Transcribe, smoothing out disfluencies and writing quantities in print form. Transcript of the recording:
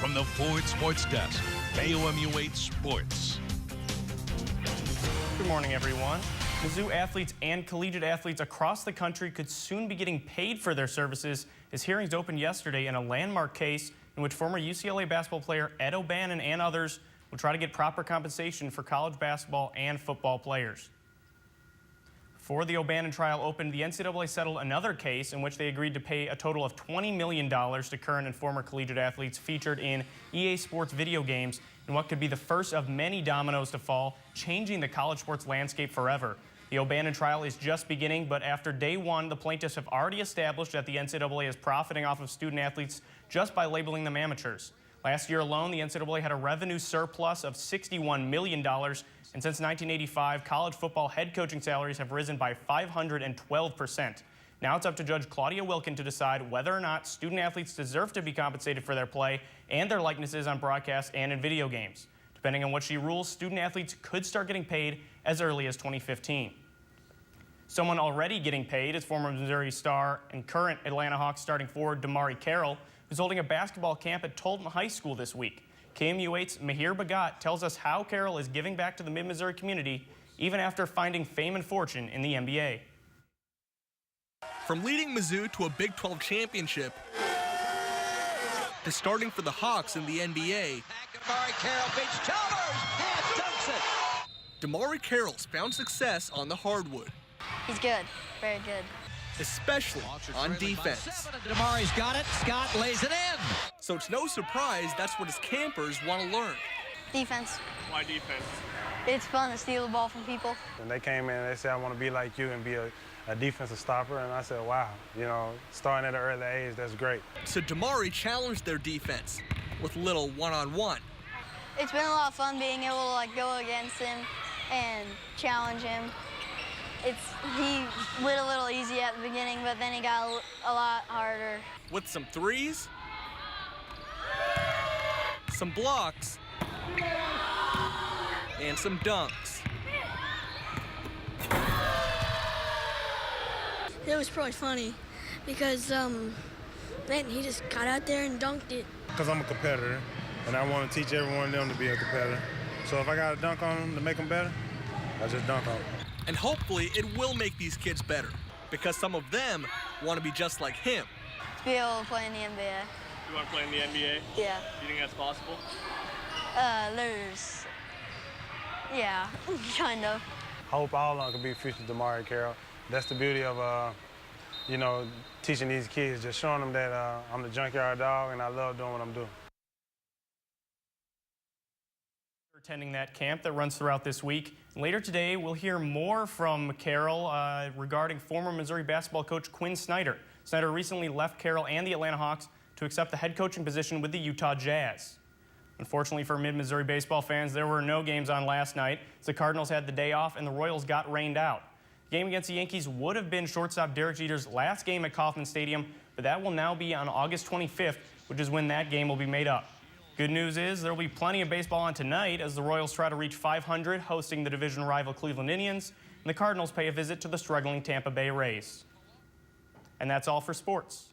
from the Ford Sports Desk, KOMU-8 Sports. Good morning, everyone. Mizzou athletes and collegiate athletes across the country could soon be getting paid for their services as hearings opened yesterday in a landmark case in which former UCLA basketball player Ed O'Bannon and others will try to get proper compensation for college basketball and football players. Before the O'Bannon trial opened, the NCAA settled another case in which they agreed to pay a total of $20 million to current and former collegiate athletes featured in EA Sports video games in what could be the first of many dominoes to fall, changing the college sports landscape forever. The O'Bannon trial is just beginning, but after day one, the plaintiffs have already established that the NCAA is profiting off of student athletes just by labeling them amateurs. Last year alone, the NCAA had a revenue surplus of $61 million, and since 1985, college football head coaching salaries have risen by 512%. Now it's up to Judge Claudia Wilkin to decide whether or not student athletes deserve to be compensated for their play and their likenesses on broadcasts and in video games. Depending on what she rules, student athletes could start getting paid as early as 2015. Someone already getting paid is former Missouri star and current Atlanta Hawks starting forward Damari Carroll, who's holding a basketball camp at Tolton High School this week. KOMU-8's Mahir Bagat tells us how Carroll is giving back to the Mid-Missouri community even after finding fame and fortune in the NBA. From leading Mizzou to a Big 12 championship to starting for the Hawks in the NBA, Damari Carroll beats Chalmers and dunks it. Damari Carroll's found success on the hardwood. He's good, very good. Especially on defense. Damari's got it. Scott lays it in. So it's no surprise that's what his campers want to learn. Defense. Why defense? It's fun to steal the ball from people. When they came in, they said, I want to be like you and be a defensive stopper. And I said, wow, starting at an early age, that's great. So Damari challenged their defense with little one-on-one. It's been a lot of fun being able to go against him and challenge him. He lit a little easy at the beginning, but then he got a lot harder. With some threes, some blocks, and some dunks. It was probably funny because, man, he just got out there and dunked it. Because I'm a competitor, and I want to teach everyone of them to be a competitor. So if I got to dunk on them to make them better, I just dunk on them. And hopefully it will make these kids better, because some of them want to be just like him. To be able to play in the NBA. You want to play in the NBA? Yeah. Do you think that's possible? Yeah, kind of. I hope all of them can be future Damari Carroll. That's the beauty of, teaching these kids, just showing them that I'm the junkyard dog and I love doing what I'm doing. Attending that camp that runs throughout this week. Later today, we'll hear more from Carroll regarding former Missouri basketball coach Quinn Snyder. Snyder recently left Carroll and the Atlanta Hawks to accept the head coaching position with the Utah Jazz. Unfortunately for Mid-Missouri baseball fans, there were no games on last night as the Cardinals had the day off and the Royals got rained out. The game against the Yankees would have been shortstop Derek Jeter's last game at Kauffman Stadium, but that will now be on August 25th, which is when that game will be made up. Good news is there will be plenty of baseball on tonight as the Royals try to reach 500, hosting the division rival Cleveland Indians, and the Cardinals pay a visit to the struggling Tampa Bay Rays. And that's all for sports.